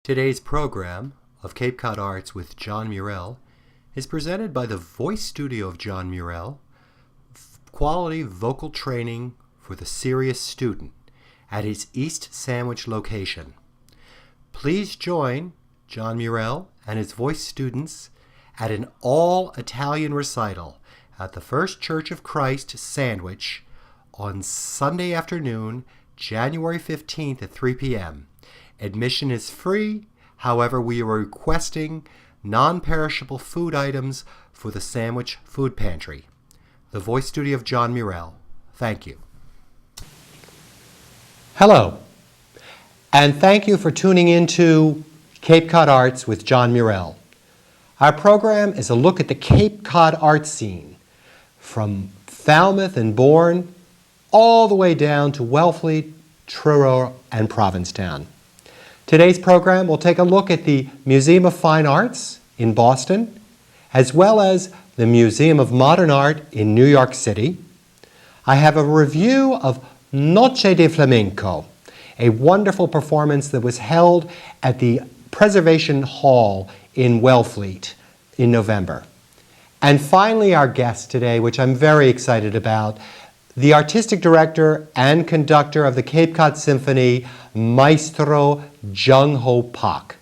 Today's program of Cape Cod Arts with John Murrell is presented by the Voice Studio of John Murrell, quality vocal training for the serious student at his East Sandwich location. Please join John Murrell and his voice students at an all-Italian recital at the First Church of Christ, Sandwich, on Sunday afternoon, January 15th at 3 p.m. Admission is free. However, we are requesting non-perishable food items for the Sandwich Food Pantry. The Voice Studio of John Murrell. Thank you. Hello, and thank you for tuning into Cape Cod Arts with John Murrell. Our program is a look at the Cape Cod art scene, from Falmouth and Bourne all the way down to Wellfleet, Truro, and Provincetown. Today's program will take a look at the Museum of Fine Arts in Boston, as well as the Museum of Modern Art in New York City. I have a review of Noche de Flamenco, a wonderful performance that was held at the Preservation Hall in Wellfleet in November. And finally, our guest today, which I'm very excited about, the artistic director and conductor of the Cape Cod Symphony, Maestro Jung Pak.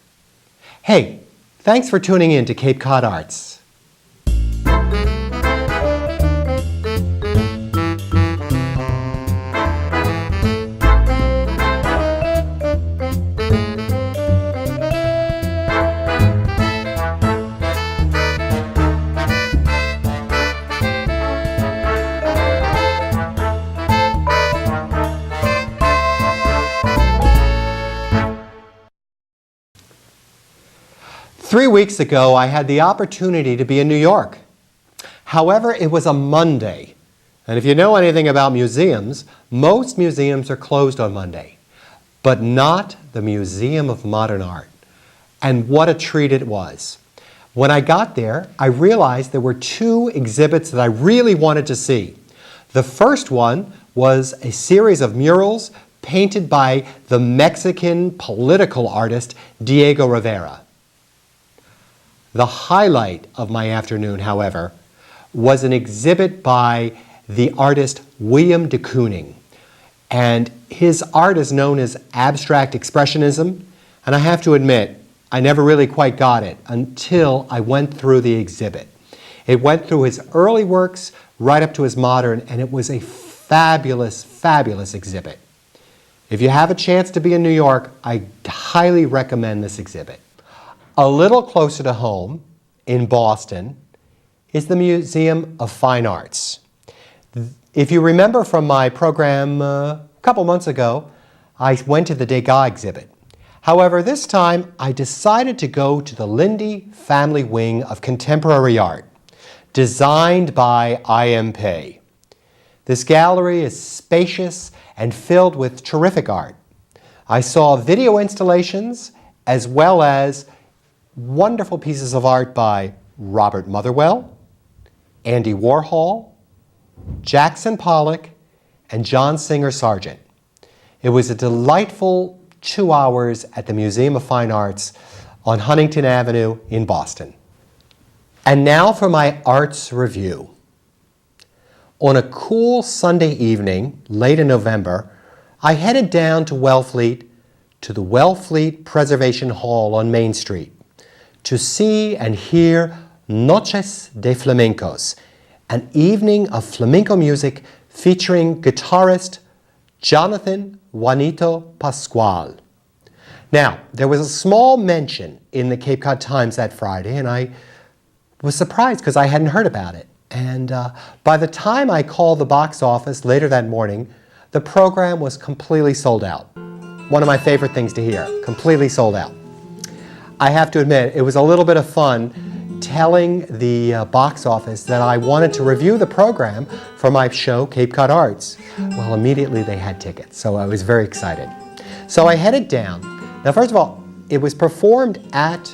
Hey, thanks for tuning in to Cape Cod Arts. 3 weeks ago, I had the opportunity to be in New York. However, it was a Monday. And if you know anything about museums, most museums are closed on Monday, but not the Museum of Modern Art. And what a treat it was. When I got there, I realized there were 2 exhibits that I really wanted to see. The first one was a series of murals painted by the Mexican political artist Diego Rivera. The highlight of my afternoon, however, was an exhibit by the artist William de Kooning. And his art is known as abstract expressionism, and I have to admit, I never really quite got it until I went through the exhibit. It went through his early works right up to his modern, and it was a fabulous, fabulous exhibit. If you have a chance to be in New York, I highly recommend this exhibit. A little closer to home, in Boston, is the Museum of Fine Arts. If you remember from my program a couple months ago, I went to the Degas exhibit. However, this time I decided to go to the Lindy Family Wing of Contemporary Art, designed by I.M. Pei. This gallery is spacious and filled with terrific art. I saw video installations as well as wonderful pieces of art by Robert Motherwell, Andy Warhol, Jackson Pollock, and John Singer Sargent. It was a delightful 2 hours at the Museum of Fine Arts on Huntington Avenue in Boston. And now for my arts review. On a cool Sunday evening, late in November, I headed down to Wellfleet, to the Wellfleet Preservation Hall on Main Street, to see and hear Noches de Flamencos, an evening of flamenco music featuring guitarist Jonathan Juanito Pascual. Now, there was a small mention in the Cape Cod Times that Friday, and I was surprised because I hadn't heard about it. And by the time I called the box office later that morning, the program was completely sold out. One of my favorite things to hear, completely sold out. I have to admit, it was a little bit of fun telling the box office that I wanted to review the program for my show, Cape Cod Arts. Well, immediately they had tickets, so I was very excited. So I headed down. Now, first of all, it was performed at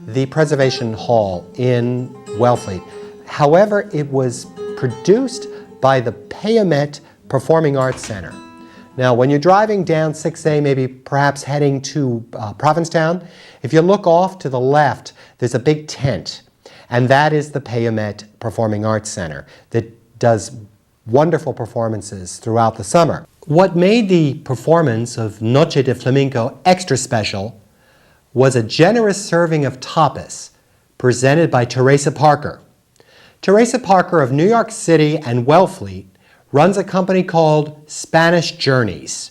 the Preservation Hall in Wellfleet. However, it was produced by the Payomet Performing Arts Center. Now, when you're driving down 6A, maybe perhaps heading to Provincetown, if you look off to the left, there's a big tent, and that is the Payomet Performing Arts Center that does wonderful performances throughout the summer. What made the performance of Noche de Flamenco extra special was a generous serving of tapas presented by Teresa Parker. Teresa Parker of New York City and Wellfleet runs a company called Spanish Journeys.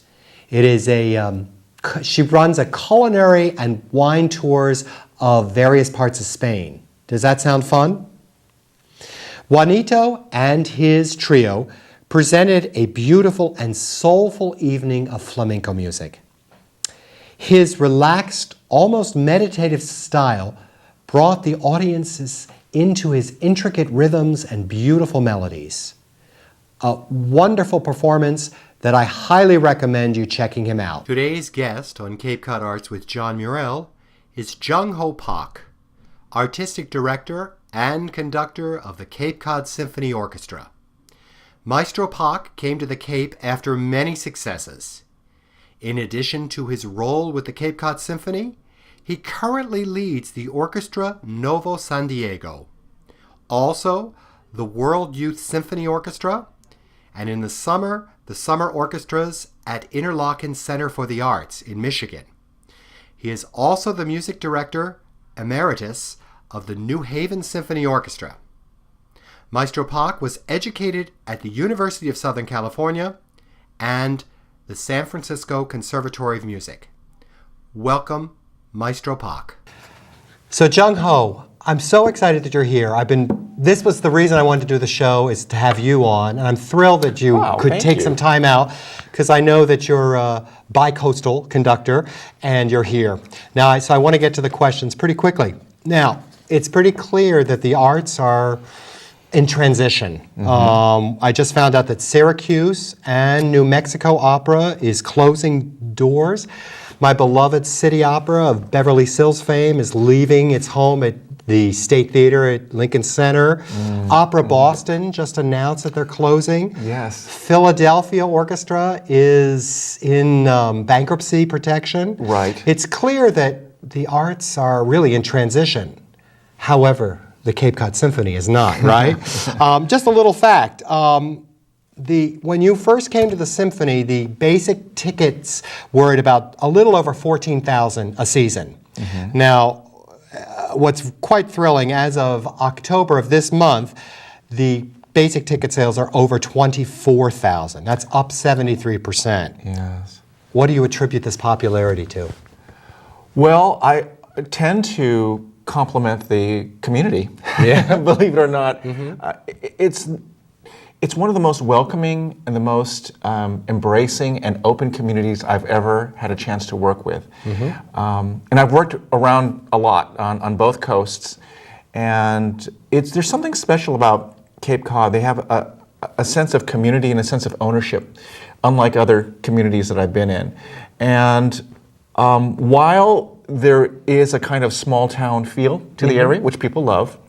She runs a culinary and wine tours of various parts of Spain. Does that sound fun? Juanito and his trio presented a beautiful and soulful evening of flamenco music. His relaxed, almost meditative style brought the audiences into his intricate rhythms and beautiful melodies. A wonderful performance that I highly recommend you checking him out. Today's guest on Cape Cod Arts with John Murrell is Jung Pak, Artistic Director and Conductor of the Cape Cod Symphony Orchestra. Maestro Pak came to the Cape after many successes. In addition to his role with the Cape Cod Symphony, he currently leads the Orchestra Novo San Diego, also the World Youth Symphony Orchestra, and in the summer orchestras at Interlochen Center for the Arts in Michigan. He is also the music director emeritus of the New Haven Symphony Orchestra. Maestro Pak was educated at the University of Southern California and the San Francisco Conservatory of Music. Welcome, Maestro Pak. So Jung Ho, I'm so excited that you're here. This was the reason I wanted to do the show, is to have you on, and I'm thrilled that you could take some time out, because I know that you're a bi-coastal conductor and you're here. Now, so I want to get to the questions pretty quickly. Now, it's pretty clear that the arts are in transition. I just found out that Syracuse and New Mexico Opera is closing doors. My beloved City Opera of Beverly Sills fame is leaving its home at the State Theater at Lincoln Center. Opera Boston just announced that they're closing. Yes. Philadelphia Orchestra is in bankruptcy protection. Right. It's clear that the arts are really in transition. However, the Cape Cod Symphony is not, right? Just a little fact. When you first came to the symphony, the basic tickets were at about a little over $14,000 a season. Now, what's quite thrilling, as of October of this month, the basic ticket sales are over $24,000. That's up 73%. Yes. What do you attribute this popularity to? Well, I tend to compliment the community. Yeah. Believe it or not. It's one of the most welcoming and the most embracing and open communities I've ever had a chance to work with. And I've worked around a lot on both coasts, and there's something special about Cape Cod. They have a sense of community and a sense of ownership, unlike other communities that I've been in. And while there is a kind of small town feel to the area, which people love,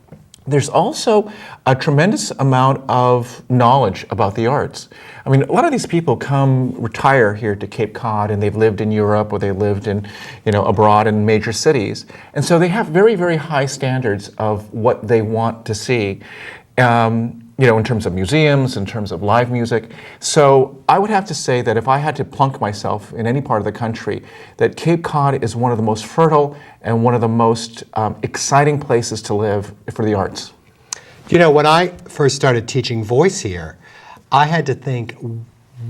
there's also a tremendous amount of knowledge about the arts. I mean, a lot of these people retire here to Cape Cod, and they've lived in Europe or they lived in, abroad in major cities. And so they have very, very high standards of what they want to see, in terms of museums, in terms of live music. So I would have to say that if I had to plunk myself in any part of the country, that Cape Cod is one of the most fertile and one of the most exciting places to live for the arts. When I first started teaching voice here, I had to think,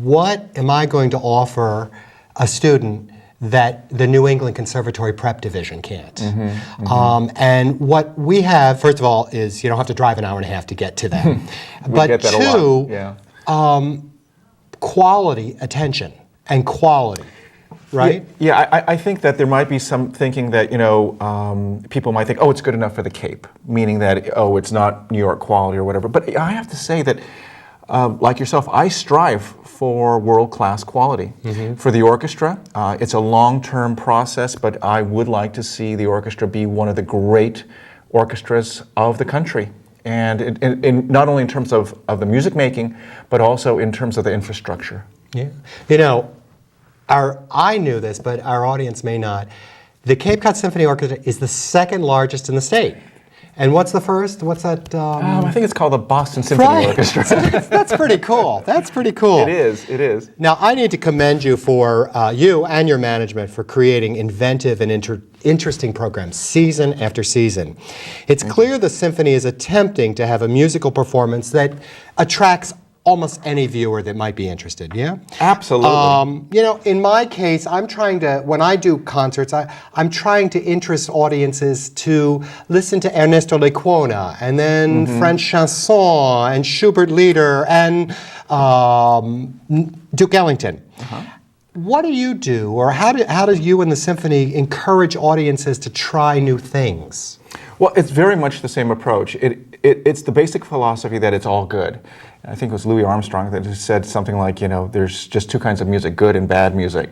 what am I going to offer a student that the New England Conservatory Prep Division can't? And what we have, first of all, is you don't have to drive an hour and a half to get to them. But two, quality attention and quality. Right? Yeah, I think that there might be some thinking that, people might think, it's good enough for the Cape, meaning that, it's not New York quality or whatever. But I have to say that, like yourself, I strive for world-class quality. For the orchestra, it's a long-term process, but I would like to see the orchestra be one of the great orchestras of the country. And not only in terms of the music making, but also in terms of the infrastructure. Yeah. You know, I knew this, but our audience may not. The Cape Cod Symphony Orchestra is the second largest in the state. And what's the first? What's that? I think it's called the Boston Symphony Orchestra. That's pretty cool. That's pretty cool. It is. It is. Now, I need to commend you for you and your management for creating inventive and interesting programs season after season. It's clear the symphony is attempting to have a musical performance that attracts almost any viewer that might be interested, yeah? Absolutely. You know, in my case, I'm trying to, when I do concerts, I'm trying to interest audiences to listen to Ernesto Lecuona, and then French chanson, and Schubert Lieder, and Duke Ellington. What do you do, or how do you and the symphony encourage audiences to try new things? Well, it's very much the same approach. It's the basic philosophy that it's all good. I think it was Louis Armstrong that said something like, you know, there's just two kinds of music, good and bad music.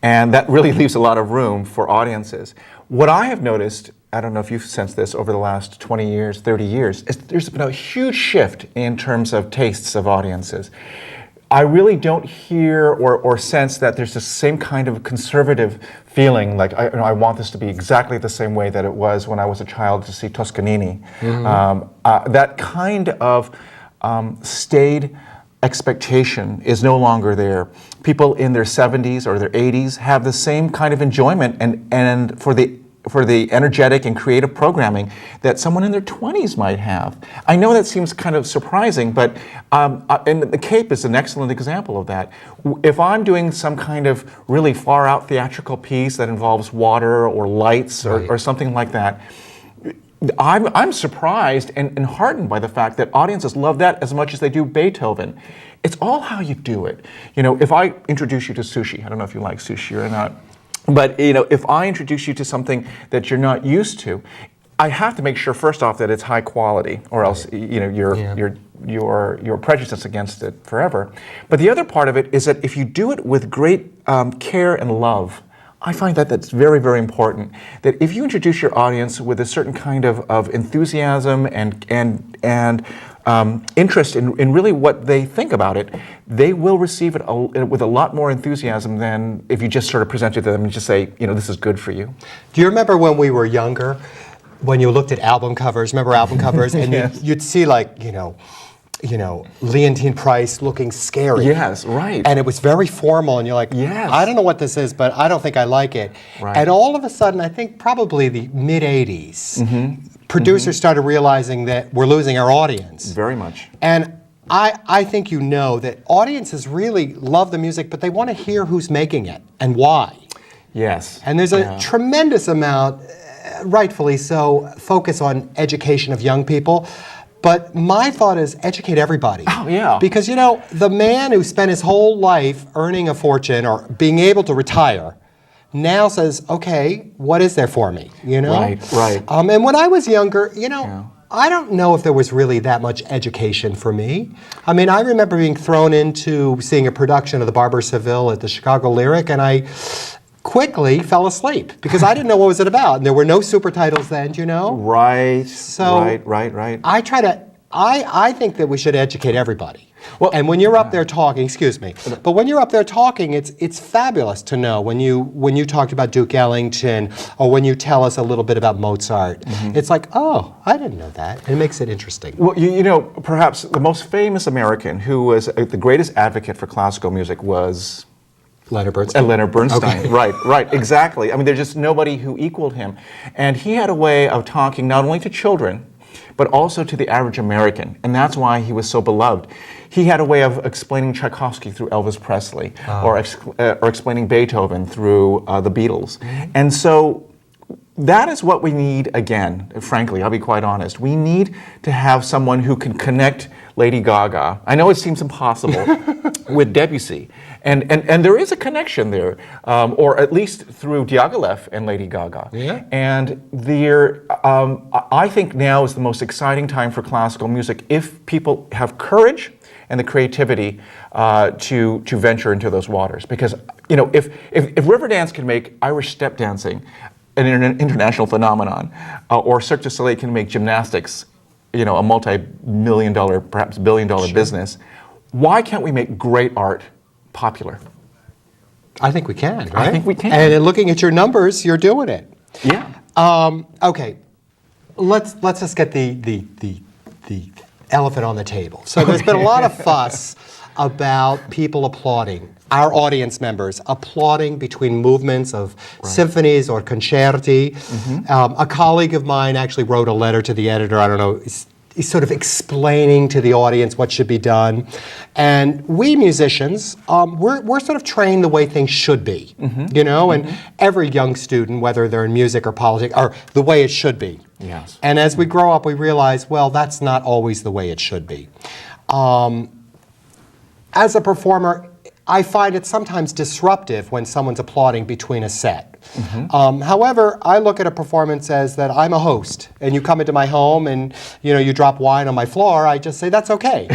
And that really leaves a lot of room for audiences. What I have noticed, I don't know if you've sensed this over the last 20 years, 30 years, is there's been a huge shift in terms of tastes of audiences. I really don't hear or sense that there's the same kind of conservative feeling, like I want this to be exactly the same way that it was when I was a child to see Toscanini. That kind of staid expectation is no longer there. People in their 70s or their 80s have the same kind of enjoyment and for the energetic and creative programming that someone in their 20s might have. I know that seems kind of surprising, but and the Cape is an excellent example of that. If I'm doing some kind of really far out theatrical piece that involves water or lights or something like that, I'm surprised and heartened by the fact that audiences love that as much as they do Beethoven. It's all how you do it. You know, if I introduce you to sushi, I don't know if you like sushi or not, but you know, if I introduce you to something that you're not used to, I have to make sure first off that it's high quality, or else you know you're prejudiced against it forever. But the other part of it is that if you do it with great care and love, I find that that's very, very important. That if you introduce your audience with a certain kind of enthusiasm and interest in really what they think about it, they will receive it with a lot more enthusiasm than if you just sort of present it to them and just say, you know, this is good for you. Do you remember when we were younger, when you looked at album covers? Remember album covers, and Yes. you'd see like Leontine Price looking scary. Yes, right. And it was very formal, and you're like, Yes. I don't know what this is, but I don't think I like it. Right. And all of a sudden, I think probably the mid-'80s, producers started realizing that we're losing our audience. Very much. And I think you know that audiences really love the music, but they want to hear who's making it and why. Yes. And there's a tremendous amount, rightfully so, focus on education of young people. But my thought is educate everybody. Oh, yeah. Because, you know, the man who spent his whole life earning a fortune or being able to retire now says, okay, what is there for me? You know? Right. And when I was younger, you know, I don't know if there was really that much education for me. I mean, I remember being thrown into seeing a production of The Barber of Seville at the Chicago Lyric, and I quickly fell asleep because I didn't know what was it about. And there were no super titles then, you know? Right. So Right. I think that we should educate everybody. Well, and when you're up there talking, excuse me, but when you're up there talking, it's fabulous to know when you talked about Duke Ellington or when you tell us a little bit about Mozart. It's like, oh, I didn't know that. And it makes it interesting. Well, you know, perhaps the most famous American who was the greatest advocate for classical music was Leonard Bernstein. Leonard Bernstein, Okay. right, exactly. I mean, there's just nobody who equaled him. And he had a way of talking not only to children, but also to the average American. And that's why he was so beloved. He had a way of explaining Tchaikovsky through Elvis Presley, or explaining Beethoven through the Beatles. And so that is what we need again, frankly, I'll be quite honest. We need to have someone who can connect Lady Gaga. I know it seems impossible with Debussy. And there is a connection there, or at least through Diaghilev and Lady Gaga. Yeah. And I think now is the most exciting time for classical music if people have courage and the creativity to venture into those waters. Because you know, if Riverdance can make Irish step dancing an international phenomenon, or Cirque du Soleil can make gymnastics, you know, a multi-million-dollar, perhaps billion-dollar business, why can't we make great art popular? I think we can, right? I think we can. And in looking at your numbers, you're doing it. Yeah. Okay, let's just get the elephant on the table. So there's been a lot of fuss about people applauding, our audience members applauding between movements of symphonies or concerti. A colleague of mine actually wrote a letter to the editor, I don't know, he's sort of explaining to the audience what should be done. And we musicians, we're sort of trained the way things should be, you know, and every young student, whether they're in music or politics, are the way it should be. Yes. And as we grow up, we realize, well, that's not always the way it should be. As a performer, I find it sometimes disruptive when someone's applauding between a set. However, I look at a performance as that I'm a host, and you come into my home and you drop wine on my floor. I just say that's okay.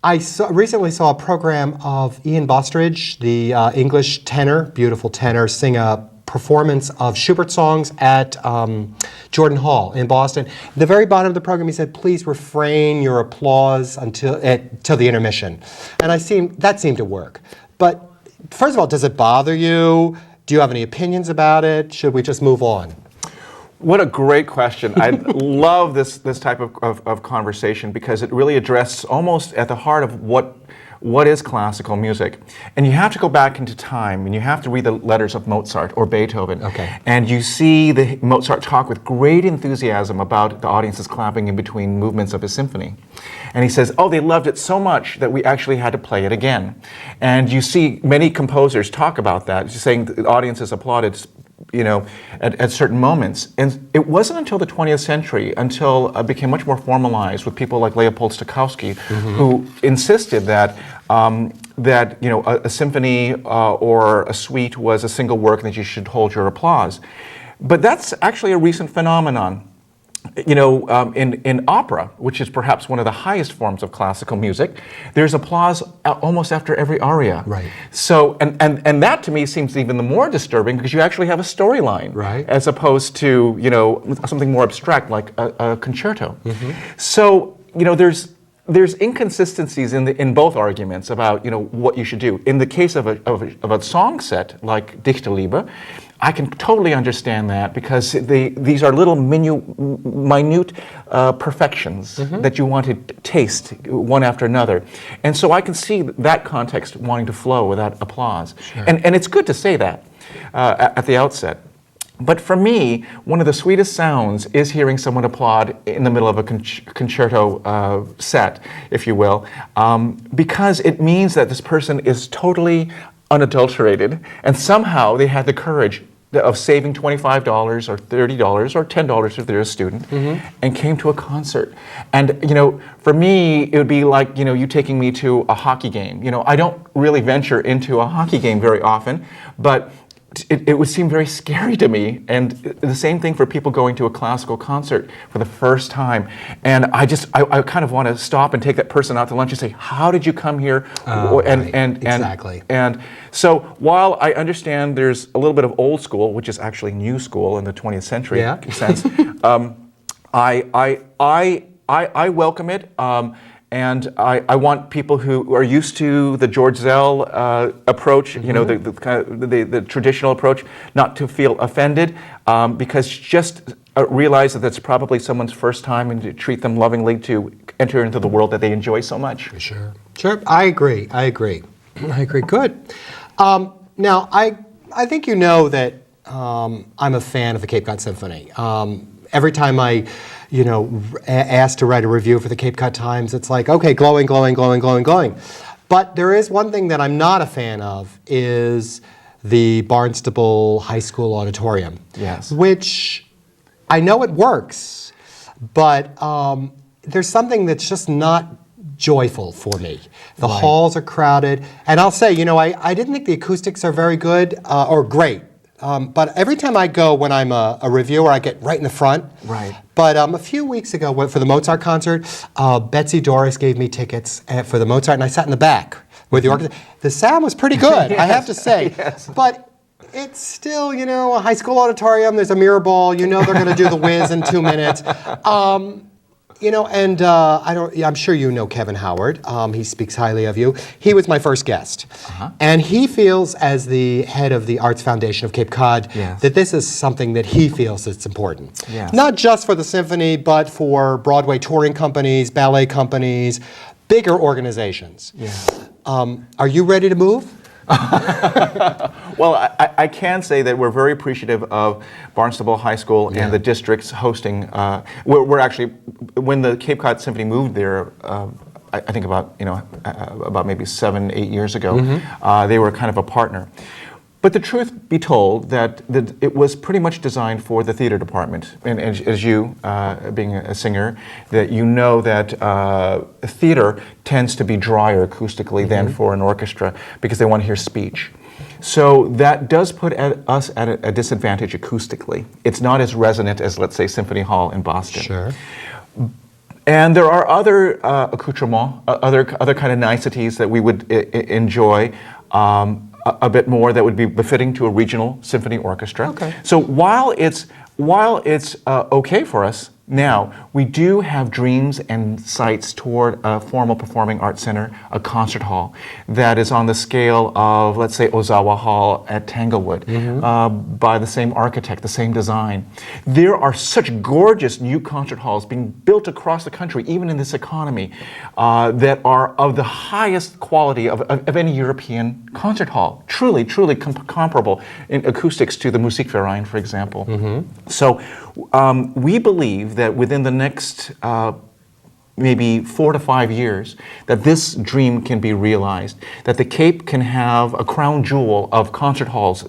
I recently saw a program of Ian Bostridge, the English tenor, beautiful tenor, sing a performance of Schubert songs at Jordan Hall in Boston. At the very bottom of the program, he said, "Please refrain your applause until the intermission," and that seemed to work. But first of all, does it bother you? Do you have any opinions about it? Should we just move on? What a great question. I love this type of conversation because it really addresses almost at the heart of what is classical music. And you have to go back into time and you have to read the letters of Mozart or Beethoven. Okay. And you see Mozart talk with great enthusiasm about the audiences clapping in between movements of his symphony. And he says, oh, they loved it so much that we actually had to play it again. And you see many composers talk about that, saying the audiences applauded at certain moments. And it wasn't until the 20th century, until it became much more formalized with people like Leopold Stokowski, who insisted that a symphony or a suite was a single work and that you should hold your applause. But that's actually a recent phenomenon. In opera, which is perhaps one of the highest forms of classical music, there's applause almost after every aria. Right. So, and that to me seems even the more disturbing because you actually have a storyline, right, as opposed to something more abstract like a concerto. So, there's inconsistencies in both arguments about what you should do. In the case of a song set like Dichterliebe, I can totally understand that because these are little minute perfections that you want to taste one after another. And so I can see that context wanting to flow with that applause. Sure. And it's good to say that at the outset. But for me, one of the sweetest sounds is hearing someone applaud in the middle of a concerto set, if you will, because it means that this person is totally unadulterated, and somehow they had the courage of saving $25 or $30 or $10 if they're a student, and came to a concert. And for me, it would be like you taking me to a hockey game. I don't really venture into a hockey game very often, but it would seem very scary to me. And the same thing for people going to a classical concert for the first time. And I kind of want to stop and take that person out to lunch and say, how did you come here? Exactly. And so while I understand there's a little bit of old school, which is actually new school in the 20th century sense, I welcome it. And I want people who are used to the George Zell approach, the traditional approach, not to feel offended, because just realize that that's probably someone's first time, and to treat them lovingly to enter into the world that they enjoy so much. Sure. I agree. Good. Now, I think you know that I'm a fan of the Cape Cod Symphony. Every time I asked to write a review for the Cape Cod Times, it's like, okay, glowing. But there is one thing that I'm not a fan of, is the Barnstable High School Auditorium. Yes. Which, I know it works, but there's something that's just not joyful for me. The halls are crowded, and I'll say, I didn't think the acoustics are very good or great. But every time I go, when I'm a reviewer, I get right in the front. Right. But a few weeks ago, for the Mozart concert, Betsy Doris gave me tickets for the Mozart, and I sat in the back with the orchestra. The sound was pretty good, I have to say. Yes. But it's still, a high school auditorium. There's a mirror ball. They're going to do the whiz in 2 minutes. And I'm sure you know Kevin Howard. He speaks highly of you. He was my first guest. And he feels, as the head of the Arts Foundation of Cape Cod, Yes. that this is something that he feels is important. Yes. Not just for the symphony, but for Broadway touring companies, ballet companies, bigger organizations. Yeah. Are you ready to move? Well, I can say that we're very appreciative of Barnstable High School Yeah. and the district's hosting. We're actually, when the Cape Cod Symphony moved there, I think about maybe 7-8 years ago, they were kind of a partner. But the truth be told, that it was pretty much designed for the theater department. And as you, being a singer, that you know that theater tends to be drier acoustically than for an orchestra, because they want to hear speech. So that does put us at a disadvantage acoustically. It's not as resonant as, let's say, Symphony Hall in Boston. Sure. And there are other accoutrements, other kind of niceties that we would enjoy. A bit more that would be befitting to a regional symphony orchestra. Okay. So while it's okay for us now, we do have dreams and sights toward a formal performing arts center, a concert hall that is on the scale of, let's say, Ozawa Hall at Tanglewood, by the same architect, the same design. There are such gorgeous new concert halls being built across the country, even in this economy, that are of the highest quality of any European concert hall. Truly, truly comparable in acoustics to the Musikverein, for example. So we believe that within the next maybe 4 to 5 years, that this dream can be realized, that the Cape can have a crown jewel of concert halls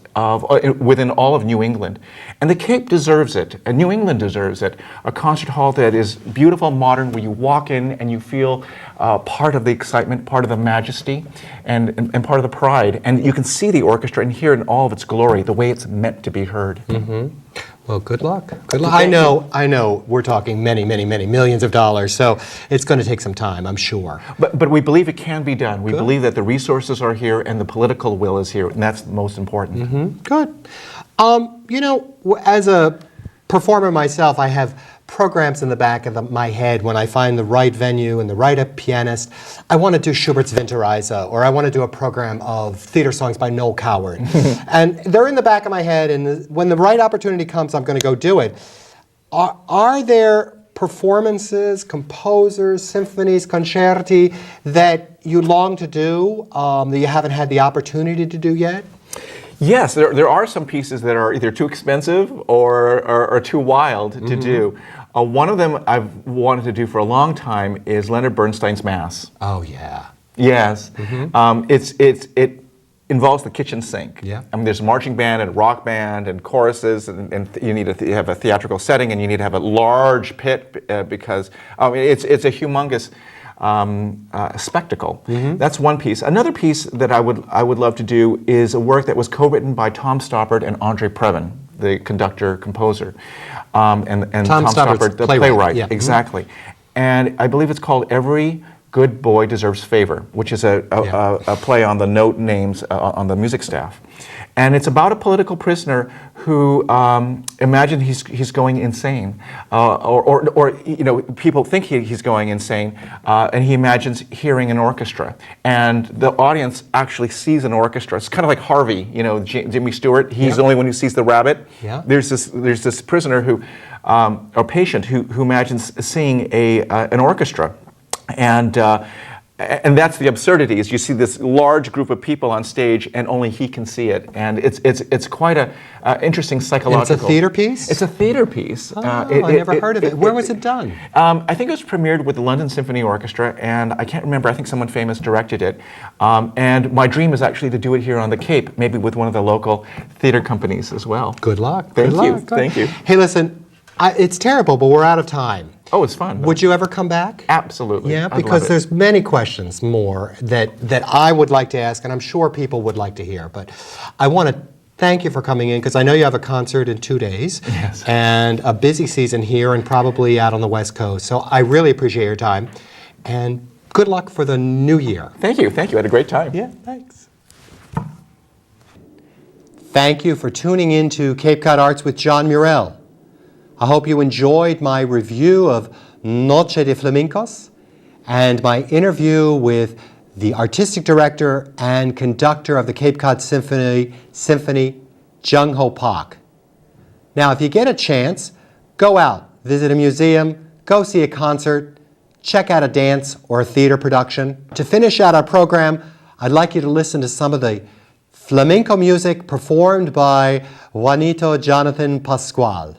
within all of New England. And the Cape deserves it, and New England deserves it. A concert hall that is beautiful, modern, where you walk in and you feel part of the excitement, part of the majesty, and part of the pride. And you can see the orchestra and hear it in all of its glory, the way it's meant to be heard. Well, good luck. Good luck. I know. We're talking many, many, many millions of dollars, so it's going to take some time, I'm sure. But we believe it can be done. We believe that the resources are here and the political will is here, and that's most important. Good. As a performer myself, I have programs in the back of my head when I find the right venue and the right pianist. I want to do Schubert's Winterreise, or I want to do a program of theater songs by Noel Coward. And they're in the back of my head, and when the right opportunity comes, I'm going to go do it. Are there performances, composers, symphonies, concerti that you long to do that you haven't had the opportunity to do yet? Yes, there are some pieces that are either too expensive or too wild to do. One of them I've wanted to do for a long time is Leonard Bernstein's Mass. Oh, yeah. Yes. It involves the kitchen sink. Yeah. I mean, there's a marching band and a rock band and choruses, and you need to have a theatrical setting, and you need to have a large pit because it's a humongous spectacle. That's one piece. Another piece that I would love to do is a work that was co-written by Tom Stoppard and Andre Previn, the conductor-composer, and Tom Stoppard, the playwright. Yeah. Exactly. And I believe it's called Every Good Boy Deserves Favor, which is a play on the note names on the music staff. And it's about a political prisoner who imagine he's going insane, or people think he's going insane, and he imagines hearing an orchestra, and the audience actually sees an orchestra. It's kind of like Harvey, Jimmy Stewart. He's the only one who sees the rabbit. Yeah. There's this prisoner who, or patient who imagines seeing an orchestra, and that's the absurdity, is you see this large group of people on stage and only he can see it. And it's quite a interesting psychological... It's a theater piece? It's a theater piece. I never heard of it. Where was it done? I think it was premiered with the London Symphony Orchestra, and I can't remember, I think someone famous directed it. And my dream is actually to do it here on the Cape, maybe with one of the local theater companies as well. Good luck. Thank you. Good. Thank you. Hey, listen, it's terrible, but we're out of time. Oh, it's fun. Would you ever come back? Absolutely. Yeah, I'd because love it. there's many questions more that I would like to ask, and I'm sure people would like to hear. But I want to thank you for coming in, because I know you have a concert in 2 days. Yes. And a busy season here and probably out on the West Coast. So I really appreciate your time. And good luck for the new year. Thank you. Thank you. I had a great time. Yeah, thanks. Thank you for tuning in to Cape Cod Arts with John Murrell. I hope you enjoyed my review of Noche de Flamencos, and my interview with the artistic director and conductor of the Cape Cod Symphony, Jung Park. Now, if you get a chance, go out, visit a museum, go see a concert, check out a dance or a theater production. To finish out our program, I'd like you to listen to some of the flamenco music performed by Juanito Jonathan Pascual.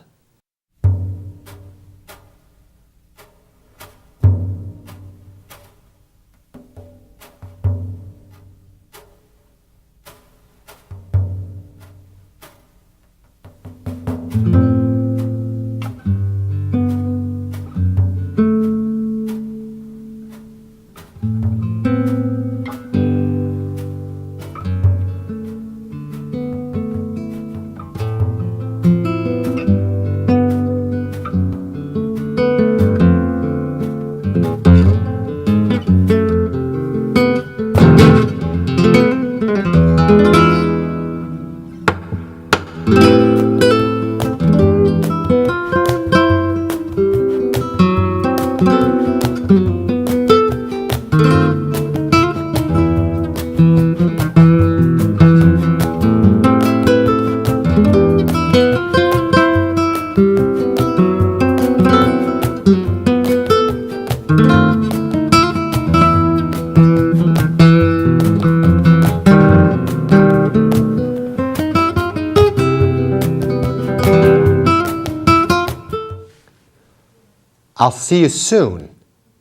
I'll see you soon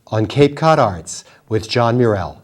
on Cape Cod Arts with John Murrell.